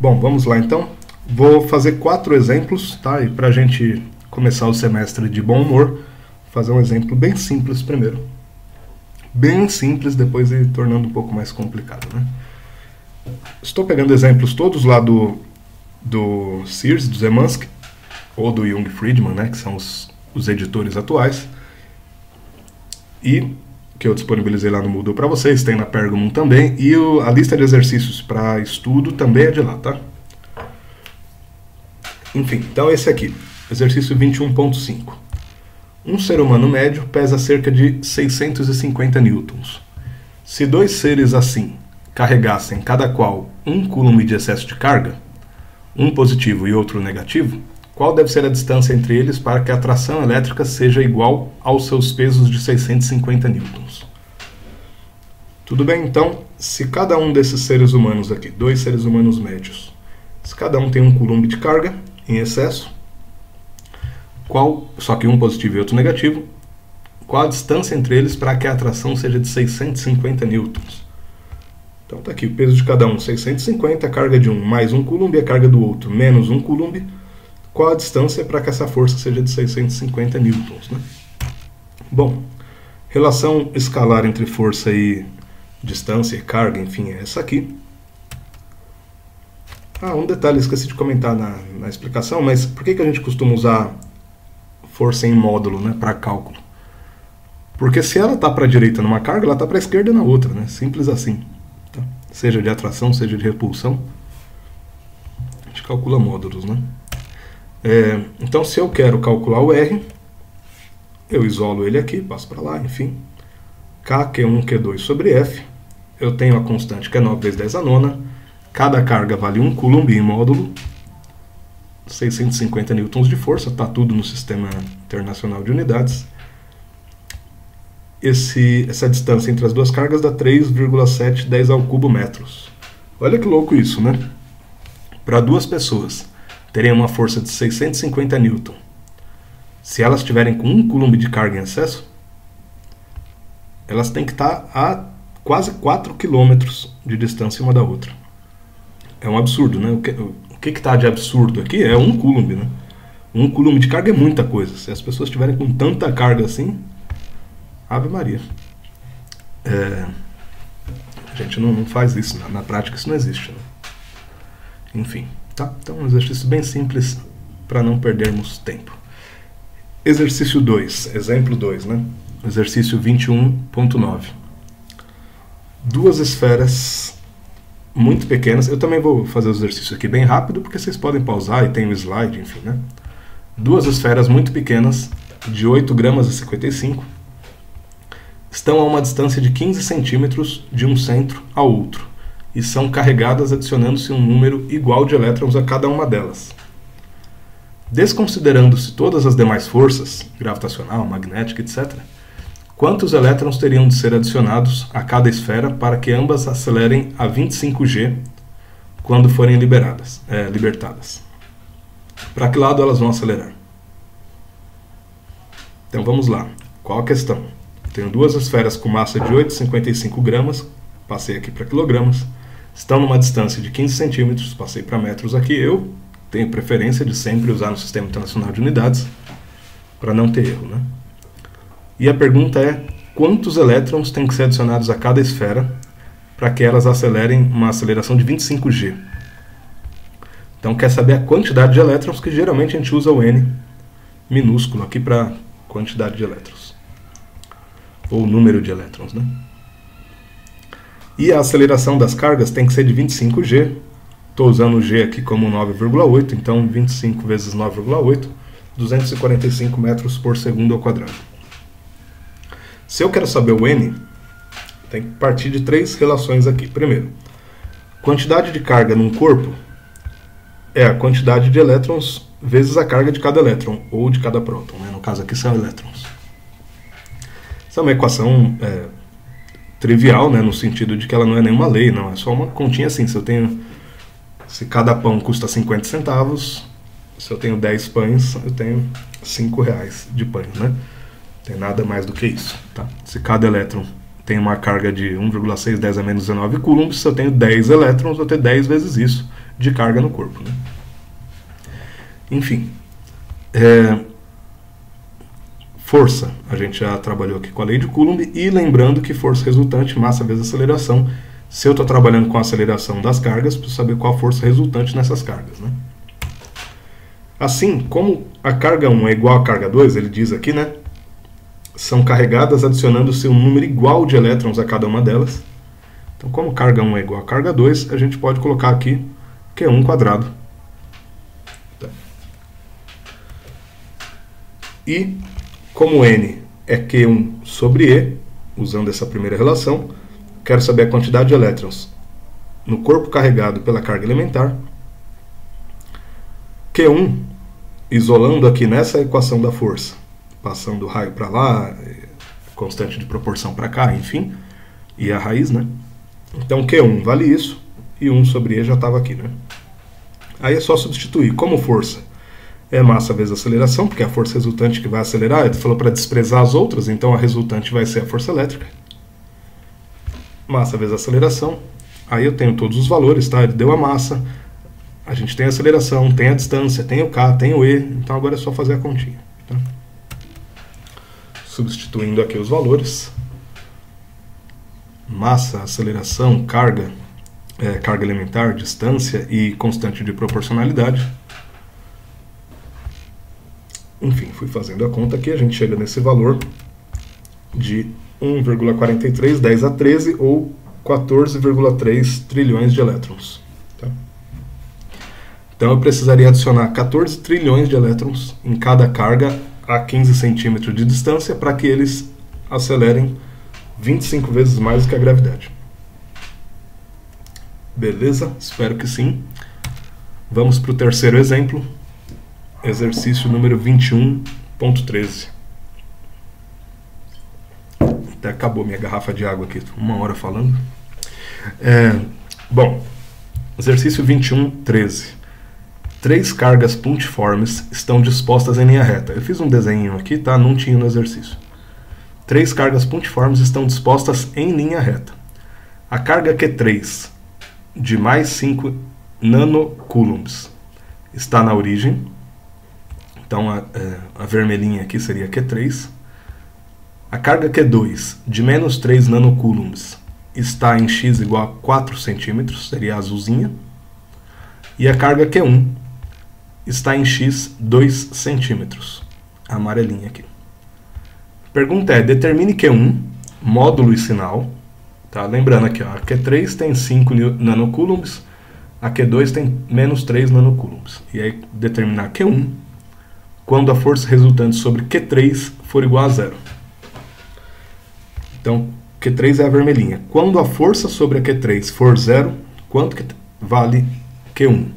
Bom, vamos lá então. Vou fazer 4 exemplos, tá? E para a gente começar o semestre de bom humor, fazer um exemplo bem simples primeiro. Bem simples, depois ir tornando um pouco mais complicado, né? Estou pegando exemplos todos lá do Sears, do Zemansky, ou do Jung Friedman, né? Que são os editores atuais. E que eu disponibilizei lá no Moodle para vocês, tem na Pergamon também, e a lista de exercícios para estudo também é de lá, tá? Enfim, então esse aqui, exercício 21.5. Um ser humano médio pesa cerca de 650 newtons. Se dois seres assim carregassem cada qual 1 coulomb de excesso de carga, um positivo e outro negativo, qual deve ser a distância entre eles para que a atração elétrica seja igual aos seus pesos de 650 newtons? Tudo bem, então, se cada um desses seres humanos aqui, dois seres humanos médios, se cada um tem 1 coulomb de carga em excesso, só que um positivo e outro negativo, qual a distância entre eles para que a atração seja de 650 newtons? Então está aqui, o peso de cada um 650, a carga de um mais 1 coulomb, a carga do outro menos 1 coulomb. Qual a distância para que essa força seja de 650 newtons, né? Bom, relação escalar entre força e distância e carga, enfim, é essa aqui. Um detalhe, esqueci de comentar na explicação, mas por que a gente costuma usar força em módulo, né, para cálculo? Porque se ela está para a direita numa carga, ela está para a esquerda na outra, né? Simples assim. Tá? Seja de atração, seja de repulsão. A gente calcula módulos, né? Então, se eu quero calcular o R, eu isolo ele aqui, passo para lá, enfim. K, Q1, Q2 sobre F. Eu tenho a constante que é 9 vezes 10 a nona. Cada carga vale 1 coulomb em módulo. 650 newtons de força, está tudo no Sistema Internacional de Unidades. Essa distância entre as duas cargas dá 3,710 ao cubo metros. Olha que louco isso, né? Para duas pessoas terem uma força de 650 newton, se elas estiverem com 1 coulomb de carga em excesso, elas têm que estar a quase 4 km de distância uma da outra. É um absurdo, né? O que está de absurdo aqui é 1 coulomb, né? 1 coulomb de carga é muita coisa. Se as pessoas estiverem com tanta carga assim, Ave Maria. A gente não faz isso, na prática isso não existe, né? Enfim. Tá? Então, um exercício bem simples para não perdermos tempo. Exercício 2, exemplo 2, né? Exercício 21.9. Duas esferas muito pequenas. Eu também vou fazer o exercício aqui bem rápido, porque vocês podem pausar e tem o slide, enfim, né? Duas esferas muito pequenas, de 8 gramas e 55, estão a uma distância de 15 centímetros de um centro ao outro, e são carregadas adicionando-se um número igual de elétrons a cada uma delas. Desconsiderando-se todas as demais forças, gravitacional, magnética, etc., quantos elétrons teriam de ser adicionados a cada esfera para que ambas acelerem a 25 G quando forem libertadas? Para que lado elas vão acelerar? Então vamos lá. Qual a questão? Tenho duas esferas com massa de 8,55 gramas, passei aqui para quilogramas, estão numa distância de 15 centímetros, passei para metros aqui. Eu tenho preferência de sempre usar no Sistema Internacional de Unidades, para não ter erro, né? E a pergunta é, quantos elétrons têm que ser adicionados a cada esfera para que elas acelerem uma aceleração de 25 G? Então quer saber a quantidade de elétrons, que geralmente a gente usa o N minúsculo aqui para quantidade de elétrons, ou número de elétrons, né? E a aceleração das cargas tem que ser de 25 G. Estou usando o G aqui como 9,8, então 25 vezes 9,8, 245 metros por segundo ao quadrado. Se eu quero saber o N, tem que partir de 3 relações aqui. Primeiro, quantidade de carga num corpo é a quantidade de elétrons vezes a carga de cada elétron, ou de cada próton, né? No caso aqui são elétrons. Essa é uma equação trivial, né? No sentido de que ela não é nenhuma lei, não. É só uma continha assim. Se cada pão custa 50 centavos, se eu tenho 10 pães, eu tenho 5 reais de pães, né? Tem nada mais do que isso, tá? Se cada elétron tem uma carga de 1,610 a menos 19 coulombs, se eu tenho 10 elétrons, eu tenho 10 vezes isso, de carga no corpo, né? Enfim, força, a gente já trabalhou aqui com a lei de Coulomb, e lembrando que força resultante, massa vezes aceleração. Se eu estou trabalhando com a aceleração das cargas, preciso saber qual a força resultante nessas cargas, né? Assim, como a carga 1 é igual à carga 2, ele diz aqui, né? São carregadas adicionando-se um número igual de elétrons a cada uma delas. Então, como carga 1 é igual a carga 2, a gente pode colocar aqui Q1 quadrado. Tá. E, como N é Q1 sobre E, usando essa primeira relação, quero saber a quantidade de elétrons no corpo carregado pela carga elementar. Q1, isolando aqui nessa equação da força, passando o raio para lá, constante de proporção para cá, enfim, e a raiz, né? Então Q1 vale isso, e 1 sobre E já estava aqui, né? Aí é só substituir. Como força é massa vezes aceleração, porque é a força resultante que vai acelerar, ele falou para desprezar as outras, então a resultante vai ser a força elétrica. Massa vezes aceleração, aí eu tenho todos os valores, tá? Ele deu a massa, a gente tem a aceleração, tem a distância, tem o K, tem o E, então agora é só fazer a continha, tá? Substituindo aqui os valores, massa, aceleração, carga, carga elementar, distância e constante de proporcionalidade. Enfim, fui fazendo a conta aqui, a gente chega nesse valor de 1,43, 10 a 13 ou 14,3 trilhões de elétrons. Tá? Então eu precisaria adicionar 14 trilhões de elétrons em cada carga a 15 centímetros de distância para que eles acelerem 25 vezes mais do que a gravidade. Beleza? Espero que sim. Vamos para o terceiro exemplo. Exercício número 21.13. Até acabou minha garrafa de água aqui, 1 hora falando. Bom, exercício 21.13. 3 cargas pontiformes estão dispostas em linha reta. Eu fiz um desenho aqui, tá? Não tinha no exercício. 3 cargas pontiformes estão dispostas em linha reta. A carga Q3, de mais 5 nanocoulombs, está na origem. Então a vermelhinha aqui seria Q3. A carga Q2, de menos 3 nanocoulombs, está em x igual a 4 centímetros, seria a azulzinha. E a carga Q1 está em x 2 centímetros, a amarelinha aqui. A pergunta é, determine Q1, módulo e sinal. Tá? Lembrando aqui, ó, a Q3 tem 5 nanocoulombs, a Q2 tem menos 3 nanocoulombs. E aí determinar Q1 quando a força resultante sobre Q3 for igual a 0. Então, Q3 é a vermelhinha. Quando a força sobre a Q3 for 0, quanto que vale Q1?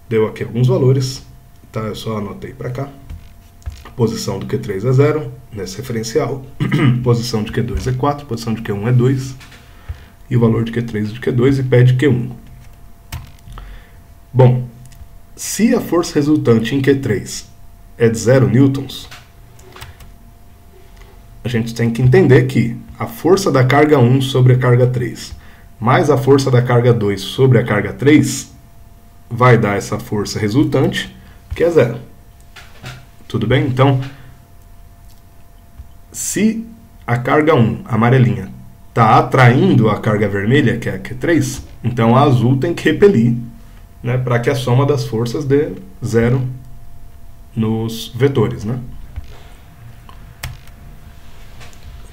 Deu aqui alguns valores, tá? Eu só anotei para cá. A posição do Q3 é 0, nesse referencial. Posição de Q2 é 4, posição de Q1 é 2. E o valor de Q3 e de Q2 e pede Q1. Bom, se a força resultante em Q3 é de 0 newtons, a gente tem que entender que a força da carga 1 sobre a carga 3 mais a força da carga 2 sobre a carga 3 vai dar essa força resultante, que é 0. Tudo bem? Então, se a carga 1, a amarelinha, está atraindo a carga vermelha, que é a Q3, então a azul tem que repelir, né, para que a soma das forças dê 0 nos vetores, né?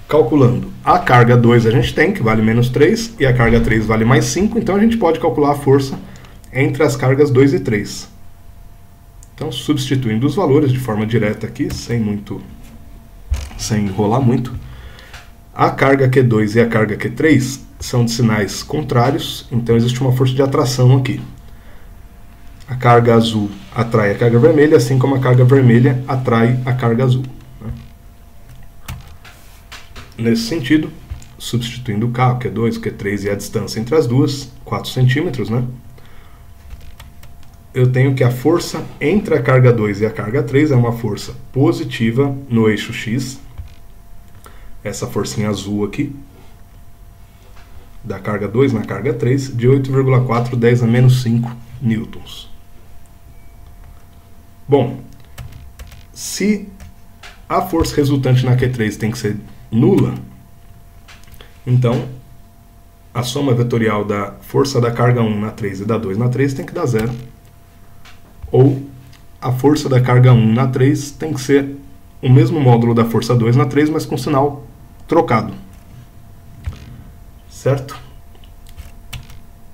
Calculando a carga 2 a gente tem, que vale menos 3, e a carga 3 vale mais 5, então a gente pode calcular a força entre as cargas 2 e 3. Então, substituindo os valores de forma direta aqui, sem enrolar muito, a carga Q2 e a carga Q3 são de sinais contrários, então existe uma força de atração aqui. A carga azul atrai a carga vermelha, assim como a carga vermelha atrai a carga azul. Nesse sentido, substituindo o K, o Q2, o Q3 e a distância entre as duas, 4 centímetros, né? Eu tenho que a força entre a carga 2 e a carga 3 é uma força positiva no eixo X. Essa forcinha azul aqui. da carga 2 na carga 3 de 8,4 10 a menos 5 newtons. Bom, se a força resultante na Q3 tem que ser nula, então a soma vetorial da força da carga 1 na 3 e da 2 na 3 tem que dar zero. Ou a força da carga 1 na 3 tem que ser o mesmo módulo da força 2 na 3, mas com sinal trocado. Certo?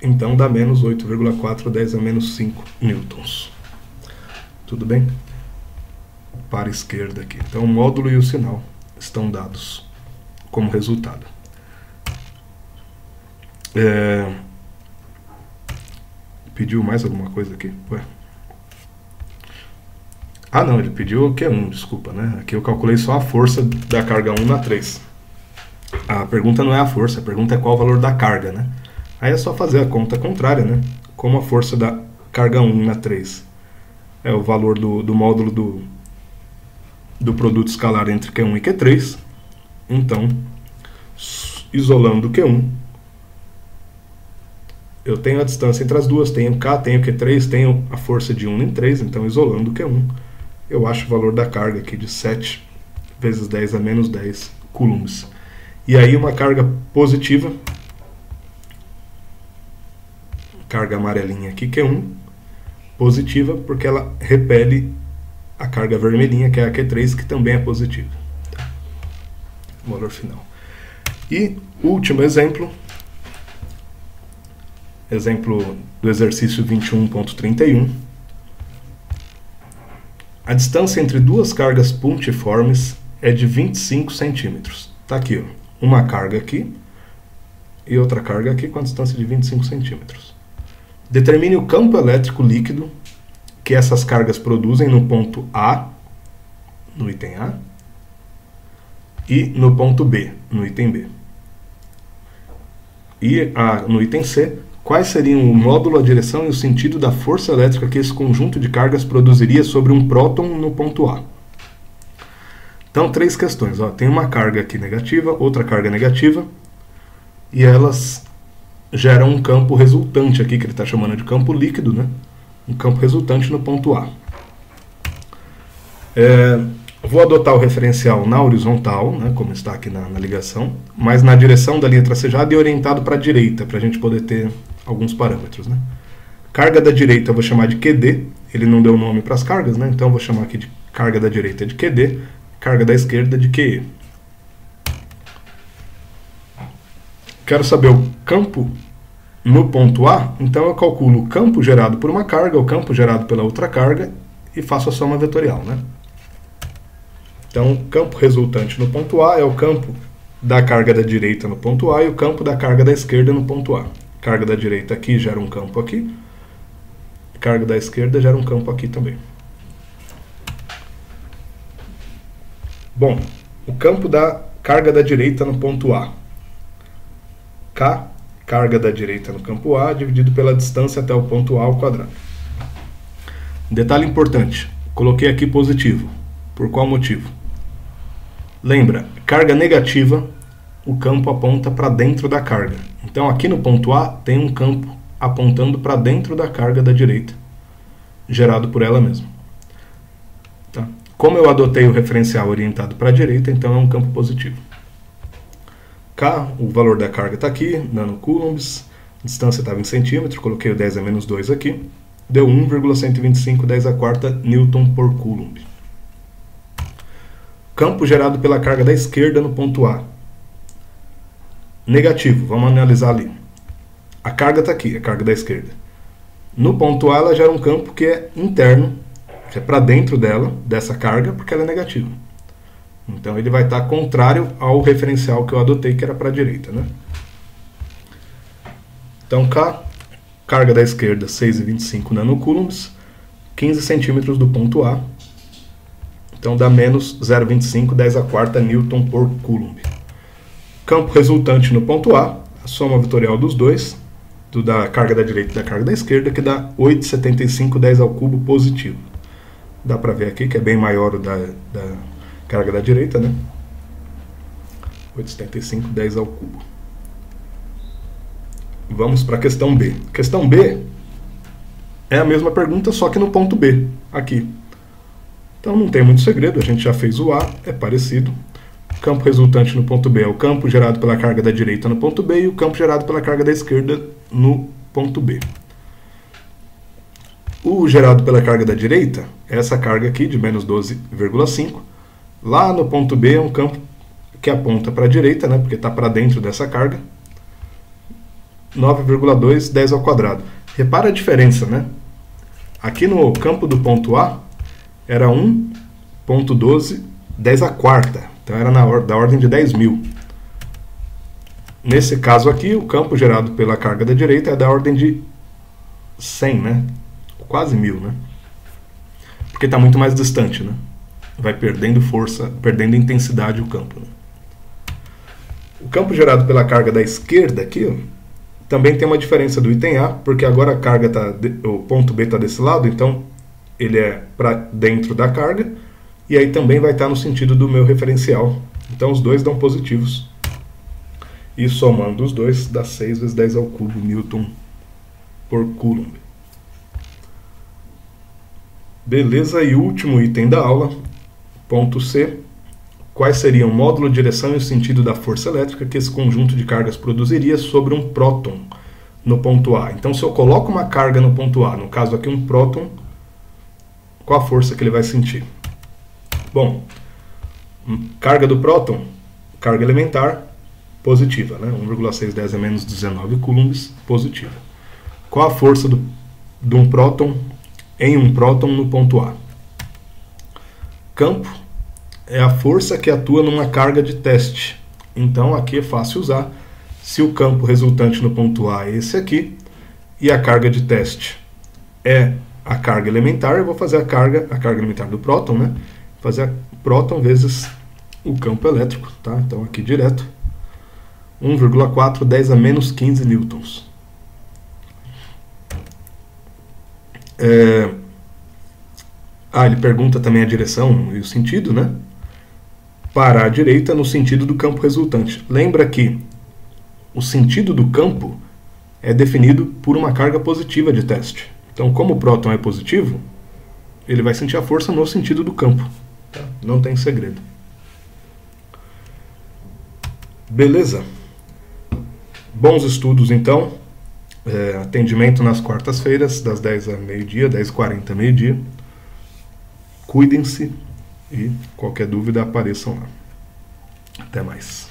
Então dá menos 8,4 10 a menos 5 newtons. Tudo bem? Para a esquerda aqui. Então o módulo e o sinal estão dados como resultado. Pediu mais alguma coisa aqui? Ué. Ah não, ele pediu o Q1, desculpa, né? Aqui eu calculei só a força da carga 1 na 3. A pergunta não é a força, a pergunta é qual o valor da carga, né? Aí é só fazer a conta contrária, né? Como a força da carga 1 na 3 é o valor do módulo do produto escalar entre Q1 e Q3, então, isolando o Q1, eu tenho a distância entre as duas, tenho K, tenho Q3, tenho a força de 1 em 3, então isolando o Q1, eu acho o valor da carga aqui de 7 vezes 10 a menos 10 coulombs. E aí uma carga positiva, carga amarelinha aqui, Q1, positiva porque ela repele a carga vermelhinha, que é a Q3, que também é positiva. Tá? Valor final. E último exemplo do exercício 21.31. A distância entre duas cargas pontiformes é de 25 centímetros. Está aqui, ó, uma carga aqui e outra carga aqui com a distância de 25 centímetros. Determine o campo elétrico líquido que essas cargas produzem no ponto A, no item A, e no ponto B, no item B. E no item C, quais seriam o módulo, a direção e o sentido da força elétrica que esse conjunto de cargas produziria sobre um próton no ponto A? Então, três questões. Ó. Tem uma carga aqui negativa, outra carga negativa, e elas geram um campo resultante aqui, que ele está chamando de campo líquido, né? Um campo resultante no ponto A. Vou adotar o referencial na horizontal, né, como está aqui na ligação, mas na direção da linha tracejada e orientado para a direita, para a gente poder ter alguns parâmetros. Né? Carga da direita eu vou chamar de QD, ele não deu nome para as cargas, né, então eu vou chamar aqui de carga da direita de QD, carga da esquerda de QE. Quero saber o campo no ponto A, então eu calculo o campo gerado por uma carga, o campo gerado pela outra carga e faço a soma vetorial. Né? Então, o campo resultante no ponto A é o campo da carga da direita no ponto A e o campo da carga da esquerda no ponto A. Carga da direita aqui gera um campo aqui, carga da esquerda gera um campo aqui também. Bom, o campo da carga da direita no ponto A. K, carga da direita no campo A, dividido pela distância até o ponto A ao quadrado. Detalhe importante, coloquei aqui positivo. Por qual motivo? Lembra, carga negativa, o campo aponta para dentro da carga. Então aqui no ponto A tem um campo apontando para dentro da carga da direita, gerado por ela mesma. Tá? Como eu adotei o referencial orientado para a direita, então é um campo positivo. K, o valor da carga está aqui, nanocoulombs, distância estava em centímetro, coloquei o 10 a menos 2 aqui, deu 1,125 10 a quarta newton por coulomb. Campo gerado pela carga da esquerda no ponto A. Negativo, vamos analisar ali. A carga está aqui, a carga da esquerda. No ponto A ela gera um campo que é interno, que é para dentro dela, dessa carga, porque ela é negativa. Então ele vai estar contrário ao referencial que eu adotei, que era para a direita. Né? Então K, carga da esquerda 6,25 nanocoulombs, 15 centímetros do ponto A. Então dá menos 0,25 10 a quarta newton por coulomb. Campo resultante no ponto A, a soma vetorial dos dois, da carga da direita e da carga da esquerda, que dá 8,75 10 ao cubo positivo. Dá para ver aqui que é bem maior o da carga da direita, né? 8,75 10 ao cubo. Vamos para a questão B. Questão B é a mesma pergunta, só que no ponto B, aqui. Então não tem muito segredo, a gente já fez o A, é parecido. O campo resultante no ponto B é o campo gerado pela carga da direita no ponto B e o campo gerado pela carga da esquerda no ponto B. O gerado pela carga da direita é essa carga aqui de menos 12,5. Lá no ponto B é um campo que aponta para a direita, né, porque está para dentro dessa carga. 9,2, 10 ao quadrado. Repara a diferença, né? Aqui no campo do ponto A era 1,12, 10 à quarta. Então era da ordem de 10.000. Nesse caso aqui, o campo gerado pela carga da direita é da ordem de 100, né? Quase 1.000, né? Porque está muito mais distante, né? Vai perdendo força, perdendo intensidade o campo. Né? O campo gerado pela carga da esquerda aqui, ó, também tem uma diferença do item A, porque agora a carga o ponto B está desse lado, então ele é para dentro da carga, e aí também vai estar no sentido do meu referencial. Então os dois dão positivos. E somando os dois, dá 6 vezes 10 ao cubo Newton por Coulomb. Beleza, e último item da aula, ponto C. Quais seriam o módulo, direção e o sentido da força elétrica que esse conjunto de cargas produziria sobre um próton no ponto A? Então, se eu coloco uma carga no ponto A, no caso aqui um próton, qual a força que ele vai sentir? Bom, carga do próton, carga elementar, positiva, né? 1,610 é menos 19 coulombs, positiva. Qual a força de um próton em um próton no ponto A? Campo é a força que atua numa carga de teste. Então aqui é fácil usar. Se o campo resultante no ponto A é esse aqui, e a carga de teste é a carga elementar, eu vou fazer a carga elementar do próton, né? Fazer a próton vezes o campo elétrico, tá? Então aqui direto. 1,4, 10 a menos 15 newtons. Ele pergunta também a direção e o sentido, né? Para a direita, no sentido do campo resultante. Lembra que o sentido do campo é definido por uma carga positiva de teste. Então, como o próton é positivo, ele vai sentir a força no sentido do campo. Tá? Não tem segredo. Beleza? Bons estudos, então. Atendimento nas quartas-feiras, das 10 a meio-dia, 10h40 a meio-dia. Cuidem-se e qualquer dúvida apareçam lá. Até mais.